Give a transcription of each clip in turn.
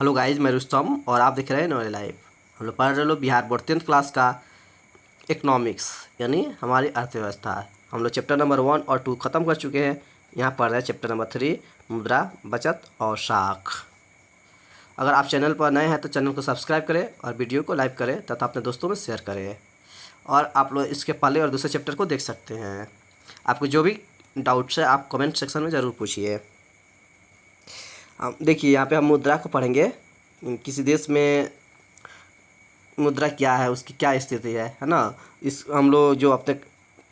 Hello guys, मैं रुस्तम और आप देख रहे हैं नॉलेज लाइव। हम लोग पढ़ रहे लोग बिहार बोर्ड 10th क्लास का इकोनॉमिक्स यानी हमारी अर्थव्यवस्था। हम लोग चैप्टर नंबर 1 और 2 ख़त्म कर चुके हैं। यहाँ पढ़ रहे हैं चैप्टर नंबर 3 मुद्रा, बचत और साख। अगर आप चैनल पर नए हैं तो चैनल को सब्सक्राइब करें और वीडियो को लाइक करें तथा अपने दोस्तों में शेयर करें। और आप लोग इसके पहले और दूसरे चैप्टर को देख सकते हैं। आपको जो भी डाउट्स है आप कमेंट सेक्शन में ज़रूर पूछिए। देखिए, यहाँ पे हम मुद्रा को पढ़ेंगे। किसी देश में मुद्रा क्या है, उसकी क्या स्थिति है ना। इस हम लोग जो अपने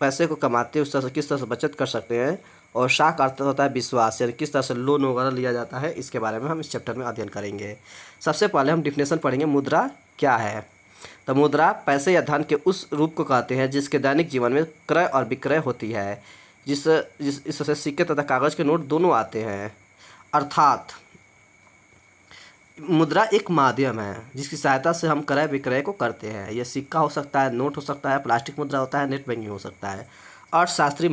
पैसे को कमाते हैं उस तरह से किस तरह से बचत कर सकते हैं। और साख अर्थ होता है विश्वास, यानी किस तरह से लोन वगैरह लिया जाता है। इसके बारे में हम इस चैप्टर में अध्ययन करेंगे। सबसे पहले हम डिफिनेशन पढ़ेंगे, मुद्रा क्या है। तो मुद्रा पैसे या धन के उस रूप को कहते हैं जिसके दैनिक जीवन में क्रय और विक्रय होती है। इससे सिक्के तथा कागज़ के नोट दोनों आते हैं। अर्थात मुद्रा एक माध्यम है जिसकी सहायता से हम क्रय विक्रय को करते हैं। यह सिक्का हो सकता है, नोट हो सकता है, प्लास्टिक मुद्रा होता है, नेट बैंकिंग हो सकता है। अर्थशास्त्री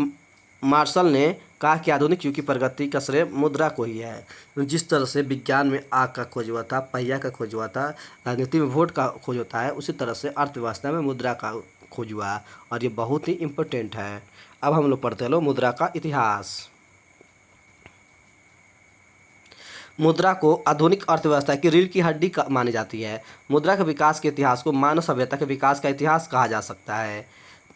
मार्शल ने कहा कि आधुनिक युग की प्रगति का श्रेय मुद्रा को ही है। जिस तरह से विज्ञान में आग का खोज हुआ था, पहिया का खोज हुआ था, राजनीति में वोट का खोज होता है, उसी तरह से अर्थव्यवस्था में मुद्रा का खोज हुआ और ये बहुत ही इम्पोर्टेंट है। अब हम लोग पढ़ते हैं मुद्रा का इतिहास। मुद्रा को आधुनिक अर्थव्यवस्था की रीढ़ की हड्डी मानी जाती है। मुद्रा के विकास के इतिहास को मानव सभ्यता के विकास का इतिहास कहा जा सकता है।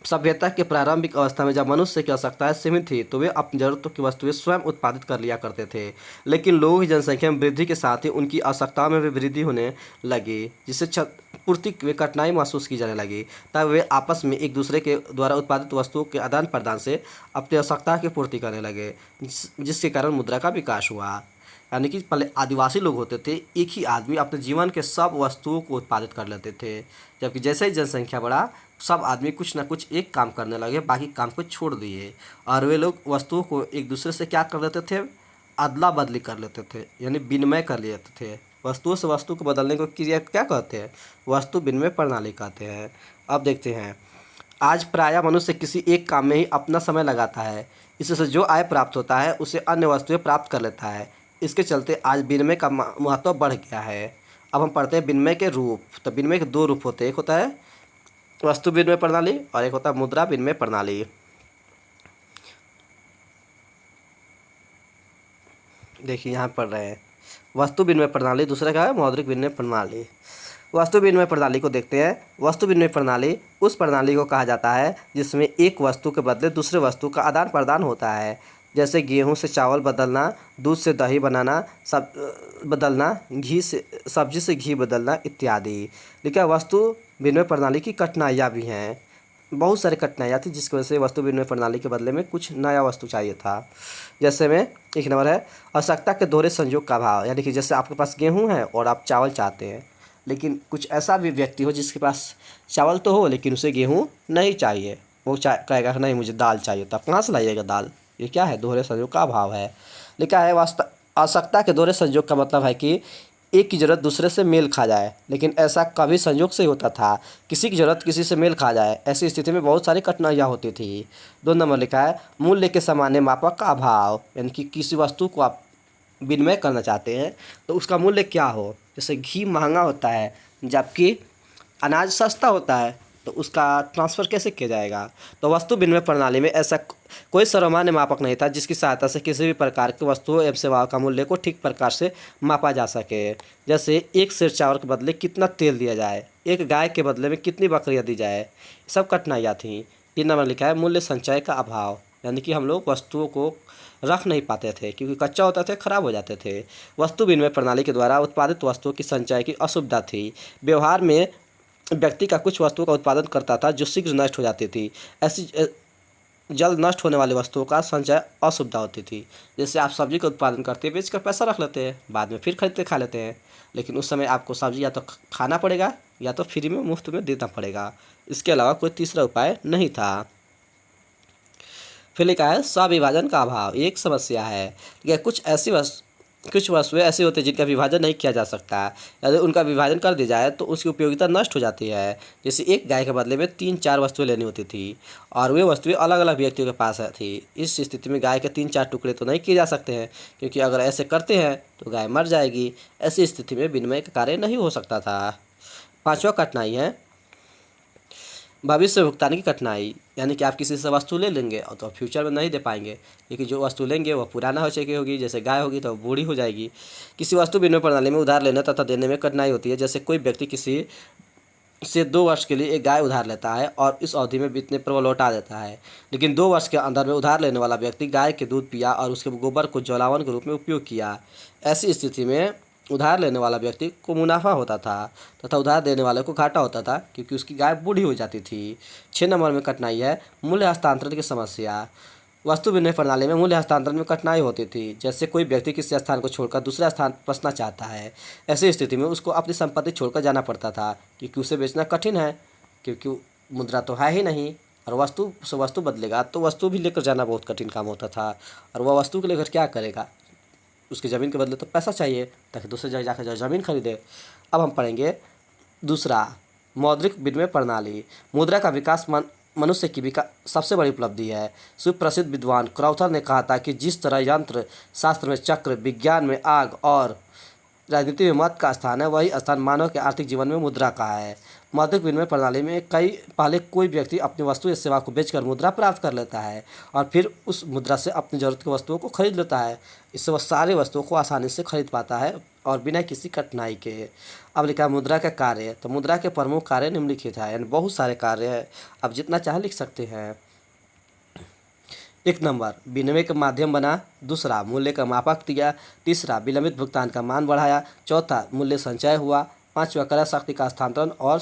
सभ्यता के प्रारंभिक अवस्था में जब मनुष्य की आवश्यकताएं सीमित थी तो वे अपनी जरूरतों की वस्तुएं स्वयं उत्पादित कर लिया करते थे। लेकिन लोगों की जनसंख्या में वृद्धि के साथ ही उनकी आवश्यकताओं में भी वृद्धि होने लगी, जिससे पूर्ति में कठिनाई महसूस की जाने लगी। तब वे आपस में एक दूसरे के द्वारा उत्पादित वस्तुओं के आदान प्रदान से अपनी आवश्यकता की पूर्ति करने लगे, जिसके कारण मुद्रा का विकास हुआ। यानी कि पहले आदिवासी लोग होते थे, एक ही आदमी अपने जीवन के सब वस्तुओं को उत्पादित कर लेते थे। जबकि जैसे ही जनसंख्या बढ़ा, सब आदमी कुछ ना कुछ एक काम करने लगे, बाकी काम को छोड़ दिए। और वे लोग वस्तुओं को एक दूसरे से क्या कर लेते थे, अदला बदली कर लेते थे, यानी विनिमय कर लेते थे। वस्तुओं से वस्तु को बदलने को क्रिया क्या कहते हैं, वस्तु विनिमय प्रणाली कहते हैं। अब देखते हैं, आज प्रायः मनुष्य किसी एक काम में ही अपना समय लगाता है। इससे जो आय प्राप्त होता है उसे अन्य वस्तुएं प्राप्त कर लेता है। इसके चलते आज विनिमय का महत्व बढ़ गया है। अब हम पढ़ते हैं विनिमय के रूप। तो विनिमय के दो रूप होते हैं, एक होता है वस्तु विनिमय प्रणाली और एक होता है मुद्रा विनिमय प्रणाली। देखिए, यहाँ पढ़ रहे हैं वस्तु विनिमय प्रणाली, दूसरा क्या है मौद्रिक विनिमय प्रणाली। वस्तु विनिमय प्रणाली को देखते हैं। वस्तु विनिमय प्रणाली उस प्रणाली को कहा जाता है जिसमें एक वस्तु के बदले दूसरे वस्तु का आदान प्रदान होता है। जैसे गेहूं से चावल बदलना, दूध से दही बनाना, सब बदलना, घी से सब्जी से घी बदलना इत्यादि। लेकिन वस्तु विनिमय प्रणाली की कठिनाइयाँ भी हैं। बहुत सारी कठिनाइयाँ थी जिसकी वजह से वस्तु विनिमय प्रणाली के बदले में कुछ नया वस्तु चाहिए था। जैसे में एक नंबर है आवश्यकता के दोहरे संयोग का अभाव। यानी कि जैसे आपके पास गेहूँ है और आप चावल चाहते हैं, लेकिन कुछ ऐसा भी व्यक्ति हो जिसके पास चावल तो हो लेकिन उसे गेहूँ नहीं चाहिए। वो कहेगा नहीं मुझे दाल चाहिए, तो आप कहाँ से लाइएगा दाल। ये क्या है, दोहरे संयोग का अभाव है। लिखा है आवश्यकता के दोहरे संयोग का मतलब है कि एक की ज़रूरत दूसरे से मेल खा जाए, लेकिन ऐसा कभी संयोग से ही होता था। किसी की ज़रूरत किसी से मेल खा जाए, ऐसी स्थिति में बहुत सारी कठिनाइयाँ होती थी। 2 नंबर लिखा है मूल्य के सामान्य मापक का अभाव। यानी कि किसी वस्तु को आप विनिमय करना चाहते हैं तो उसका मूल्य क्या हो। जैसे घी महंगा होता है जबकि अनाज सस्ता होता है, तो उसका ट्रांसफ़र कैसे किया जाएगा। तो वस्तु विनिमय प्रणाली में ऐसा कोई सर्वमान्य मापक नहीं था जिसकी सहायता से किसी भी प्रकार की वस्तुओं एवं सेवाओं का मूल्य को ठीक प्रकार से मापा जा सके। जैसे एक सेर चावल के बदले कितना तेल दिया जाए, एक गाय के बदले में कितनी बकरियाँ दी जाए, सब कठिनाइयाँ थीं। 3 नंबर लिखा है मूल्य संचय का अभाव। यानी कि हम लोग वस्तुओं को रख नहीं पाते थे क्योंकि कच्चा होता थे, खराब हो जाते थे। वस्तु विनिमय प्रणाली के द्वारा उत्पादित वस्तुओं की संचय की असुविधा थी। व्यवहार में व्यक्ति का कुछ वस्तुओं का उत्पादन करता था जो शीघ्र नष्ट हो जाती थी। ऐसी जल्द नष्ट होने वाली वस्तुओं का संचय असुविधा होती थी। जैसे आप सब्जी का उत्पादन करते हैं, बेच कर पैसा रख लेते हैं, बाद में फिर खरीदते खा लेते हैं, लेकिन उस समय आपको सब्जी या तो खाना पड़ेगा या तो फ्री में मुफ्त में देना पड़ेगा। इसके अलावा कोई तीसरा उपाय नहीं था। फिर लिखा है स्व विभाजन का अभाव एक समस्या है। यह कुछ ऐसी कुछ वस्तुएं ऐसी होती हैं जिनका विभाजन नहीं किया जा सकता। यदि उनका विभाजन कर दिया जाए तो उसकी उपयोगिता नष्ट हो जाती है। जैसे एक गाय के बदले में 3-4 वस्तुएं लेनी होती थी और वे वस्तुएं अलग अलग व्यक्तियों के पास थी। इस स्थिति में गाय के 3-4 टुकड़े तो नहीं किए जा सकते हैं, क्योंकि अगर ऐसे करते हैं तो गाय मर जाएगी। ऐसी स्थिति में विनिमय का कार्य नहीं हो सकता था। पांचवा कठिनाई है भविष्य भुगतान की कठिनाई, यानी कि आप किसी से वस्तु ले लेंगे और तो फ्यूचर में नहीं दे पाएंगे, क्योंकि जो वस्तु लेंगे वह पुराना हो चुकी होगी। जैसे गाय होगी तो बूढ़ी हो जाएगी। किसी वस्तु विनिमय प्रणाली में उधार लेने तथा देने में कठिनाई होती है। जैसे कोई व्यक्ति किसी से 2 वर्ष के लिए एक गाय उधार लेता है और इस अवधि में बीतने पर वह लौटा देता है, लेकिन 2 वर्ष के अंदर में उधार लेने वाला व्यक्ति गाय के दूध पिया और उसके गोबर को जलावन के रूप में उपयोग किया। ऐसी स्थिति में उधार लेने वाला व्यक्ति को मुनाफा होता था तथा उधार देने वाले को घाटा होता था, क्योंकि उसकी गाय बूढ़ी हो जाती थी। 6 नंबर में कठिनाई है मूल्य हस्तांतरण की समस्या। वस्तु विनिमय प्रणाली में मूल्य हस्तांतरण में कठिनाई होती थी। जैसे कोई व्यक्ति किसी स्थान को छोड़कर दूसरे स्थान पर बसना चाहता है। ऐसी स्थिति में उसको अपनी संपत्ति छोड़कर जाना पड़ता था, क्योंकि उसे बेचना कठिन है, क्योंकि मुद्रा तो है ही नहीं। और वस्तु से वस्तु बदलेगा तो वस्तु भी लेकर जाना बहुत कठिन काम होता था। और वह वस्तु को लेकर क्या करेगा? उसकी ज़मीन के बदले तो पैसा चाहिए ताकि दूसरी जगह जाकर ज़मीन खरीदे। अब हम पढ़ेंगे दूसरा, मौद्रिक विनिमय प्रणाली। मुद्रा का विकास मनुष्य की सबसे बड़ी उपलब्धि है। सुप्रसिद्ध विद्वान क्रॉथर ने कहा था कि जिस तरह यंत्र शास्त्र में चक्र, विज्ञान में आग और राजनीति में मत का स्थान है, वही स्थान मानव के आर्थिक जीवन में मुद्रा का है। मौद्रिक विनिमय प्रणाली में पहले कोई व्यक्ति अपनी वस्तु या सेवा को बेचकर मुद्रा प्राप्त कर लेता है और फिर उस मुद्रा से अपनी ज़रूरत की वस्तुओं को खरीद लेता है। इससे वह सारी वस्तुओं को आसानी से खरीद पाता है और बिना किसी कठिनाई के। अब लिखा है मुद्रा का कार्य। तो मुद्रा के प्रमुख कार्य निम्नलिखित है, यानी बहुत सारे कार्य हैं, आप जितना चाहे लिख सकते हैं। 1 नंबर, विनिमय का माध्यम बना। दूसरा, मूल्य का मापक दिया। तीसरा, विलंबित भुगतान का मान बढ़ाया। चौथा, मूल्य संचय हुआ। पांचवा, क्रय शक्ति का स्थानांतरण। और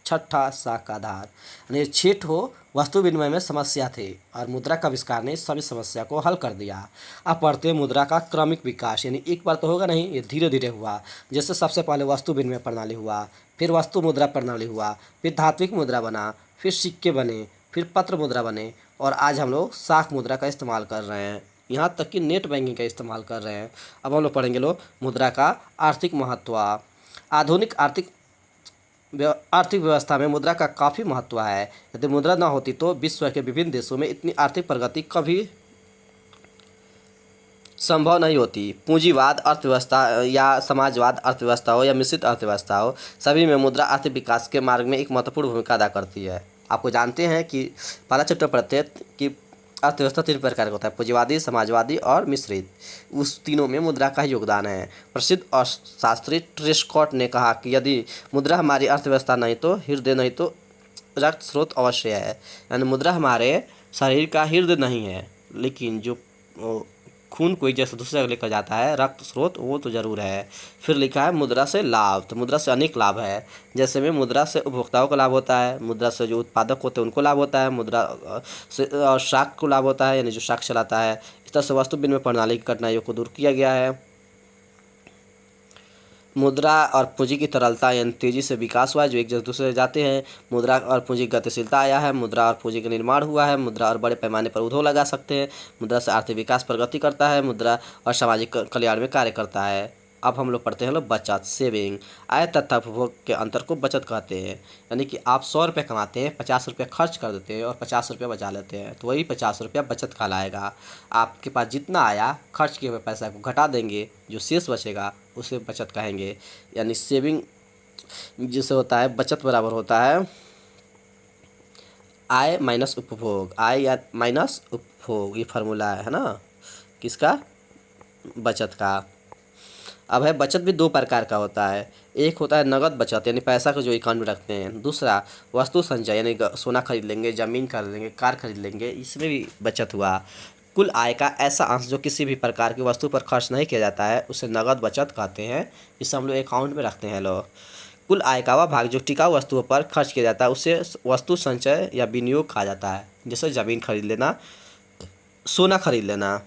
छठा, साख का आधार। यानी 6 वस्तु विनिमय में समस्या थे और मुद्रा का आविष्कार ने सभी समस्या को हल कर दिया। अब पढ़ते हैं मुद्रा का क्रमिक विकास, यानी एक बार तो होगा नहीं, ये धीरे धीरे हुआ। जैसे सबसे पहले वस्तु विनिमय प्रणाली हुआ, फिर वस्तु मुद्रा प्रणाली हुआ, फिर धात्विक मुद्रा बना, फिर सिक्के बने, फिर पत्र मुद्रा बने और आज हम लोग साख मुद्रा का इस्तेमाल कर रहे हैं। यहाँ तक कि नेट बैंकिंग का इस्तेमाल कर रहे हैं। अब हम लोग पढ़ेंगे मुद्रा का आर्थिक महत्व। आधुनिक आर्थिक व्यवस्था में मुद्रा का काफ़ी महत्व है। यदि मुद्रा न होती तो विश्व के विभिन्न देशों में इतनी आर्थिक प्रगति कभी संभव नहीं होती। पूंजीवाद अर्थव्यवस्था या समाजवाद अर्थव्यवस्था हो या मिश्रित अर्थव्यवस्था हो, सभी में मुद्रा आर्थिक विकास के मार्ग में एक महत्वपूर्ण भूमिका अदा करती है। आपको जानते हैं कि पहला चैप्टर पढ़ते हैं कि अर्थव्यवस्था 3 प्रकार का होता है, पूंजीवादी, समाजवादी और मिश्रित। उस तीनों में मुद्रा का योगदान है। प्रसिद्ध अर्थशास्त्री ट्रेस्कॉट ने कहा कि यदि मुद्रा हमारी अर्थव्यवस्था नहीं तो हृदय नहीं तो रक्त स्रोत अवश्य है। यानी मुद्रा हमारे शरीर का हृदय नहीं है, लेकिन जो खून को एक जैसे दूसरे जगह लेकर जाता है, रक्त स्रोत, वो तो ज़रूर है। फिर लिखा है मुद्रा से लाभ। तो मुद्रा से अनेक लाभ है। जैसे में मुद्रा से उपभोक्ताओं को लाभ होता है, मुद्रा से जो उत्पादक होते हैं उनको लाभ होता है, मुद्रा से शाख को लाभ होता है, यानी जो शाख चलाता है। इस तरह से वस्तु विनिमय प्रणाली की कठिनाइयों को दूर किया गया है। मुद्रा और पूंजी की तरलता यानी तेजी से विकास हुआ है, जो एक दूसरे से जाते हैं। मुद्रा और पूंजी की गतिशीलता आया है। मुद्रा और पूंजी का निर्माण हुआ है। मुद्रा और बड़े पैमाने पर उद्योग लगा सकते हैं। मुद्रा से आर्थिक विकास प्रगति करता है। मुद्रा और सामाजिक कल्याण में कार्य करता है। अब हम लोग पढ़ते हैं बचत, सेविंग। आय तथा उपभोग के अंतर को बचत कहते हैं। यानी कि आप 100 रुपये कमाते हैं, 50 रुपये खर्च कर देते हैं और 50 रुपये बचा लेते हैं, तो वही 50 रुपया बचत कहलाएगा। आपके पास जितना आया खर्च किए हुए पैसा को घटा देंगे, जो शेष बचेगा उसे बचत कहेंगे। यानी सेविंग जिसे होता है, बचत बराबर होता है आय माइनस उपभोग। आय या माइनस उपभोग, ये फार्मूला है ना किसका? बचत का। अब है बचत भी 2 प्रकार का होता है। एक होता है नगद बचत, यानी पैसा को जो अकाउंट में रखते हैं। दूसरा वस्तु संचय, यानी सोना खरीद लेंगे, ज़मीन खरीद लेंगे, कार खरीद लेंगे, इसमें भी बचत हुआ। कुल आय का ऐसा अंश जो किसी भी प्रकार की वस्तु पर खर्च नहीं किया जाता है उसे नगद बचत कहते हैं। इसे हम लोग अकाउंट में रखते हैं लोग। कुल आय का वह भाग जो टिकाऊ वस्तुओं पर खर्च किया जाता है उसे वस्तु संचय या विनियोग कहा जाता है। जैसे ज़मीन खरीद लेना, सोना खरीद लेना।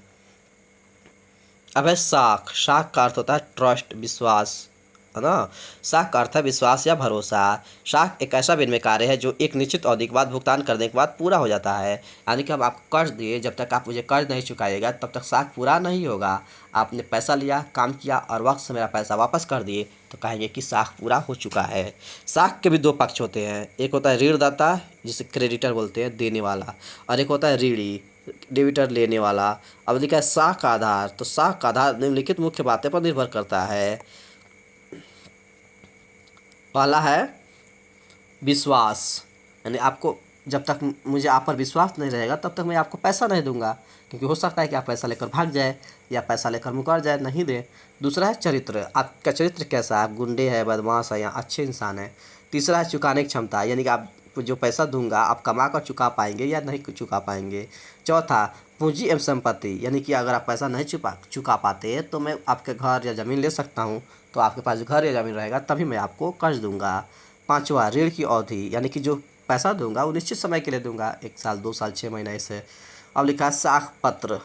अब है साख। साख का अर्थ होता है ट्रस्ट, विश्वास, है ना। साख का अर्थ है विश्वास या भरोसा। साख एक ऐसा विनिमय कार्य है जो एक निश्चित अवधि के बाद भुगतान करने के बाद पूरा हो जाता है। यानी कि हम आपको कर्ज दिए, जब तक आप मुझे कर्ज नहीं चुकाइएगा तब तक साख पूरा नहीं होगा। आपने पैसा लिया, काम किया और वक्त से मेरा पैसा वापस कर दिए तो कहेंगे कि साख पूरा हो चुका है। साख के भी दो पक्ष होते हैं, एक होता है ऋणदाता जिसे क्रेडिटर बोलते हैं, देने वाला, और एक होता है ऋणी, डेबिटर, लेने वाला। अब लिखा है साख का आधार, तो साख का आधार निम्नलिखित मुख्य बातें पर निर्भर करता है। पहला है विश्वास, यानी आपको जब तक मुझे आप पर विश्वास नहीं रहेगा तब तक मैं आपको पैसा नहीं दूंगा, क्योंकि हो सकता है कि आप पैसा लेकर भाग जाए या पैसा लेकर मुकर जाए, नहीं दे। दूसरा है चरित्र, आपका चरित्र कैसा है, आप गुंडे है, बदमाश है या अच्छे इंसान है। तीसरा है चुकाने की क्षमता, यानी कि आप जो पैसा दूंगा आप कमा कर चुका पाएंगे या नहीं चुका पाएंगे। चौथा पूंजी एवं संपत्ति, यानी कि अगर आप पैसा नहीं चुका पाते तो मैं आपके घर या ज़मीन ले सकता हूँ, तो आपके पास घर या ज़मीन रहेगा तभी मैं आपको कर्ज दूंगा। पांचवा ऋण की अवधि, यानी कि जो पैसा दूंगा वो निश्चित समय के लिए दूंगा, 1 साल 2 साल 6 महीने ऐसे। अब लिखा है साख पत्र।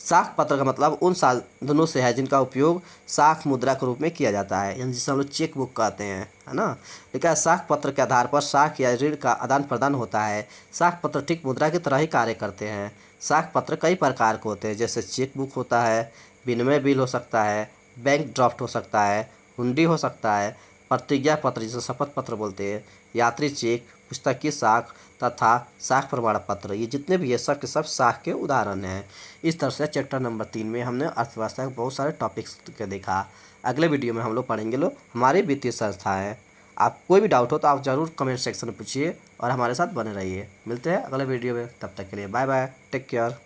साख पत्र का मतलब उन साधनों से है जिनका उपयोग साख मुद्रा के रूप में किया जाता है, यानी जिसे हम लोग चेक बुक कहते हैं, है ना। लिखा है साख पत्र के आधार पर साख या ऋण का आदान प्रदान होता है। साख पत्र ठीक मुद्रा की तरह ही कार्य करते हैं। साख पत्र कई प्रकार के होते हैं, जैसे चेक बुक होता है, विनिमय बिल हो सकता है, बैंक ड्राफ्ट हो सकता है, हुंडी हो सकता है, प्रतिज्ञा पत्र जिसे शपथ पत्र बोलते हैं, यात्री चेक, पुस्तकीय साख तथा साख प्रमाण पत्र। ये जितने भी ये सब के सब साख के उदाहरण हैं। इस तरह से चैप्टर नंबर 3 में हमने अर्थव्यवस्था के बहुत सारे टॉपिक्स के देखा। अगले वीडियो में हम लोग पढ़ेंगे हमारी वित्तीय संस्थाएं। आप कोई भी डाउट हो तो आप ज़रूर कमेंट सेक्शन में पूछिए और हमारे साथ बने रहिए। मिलते हैं अगले वीडियो में, तब तक के लिए बाय बाय, टेक केयर।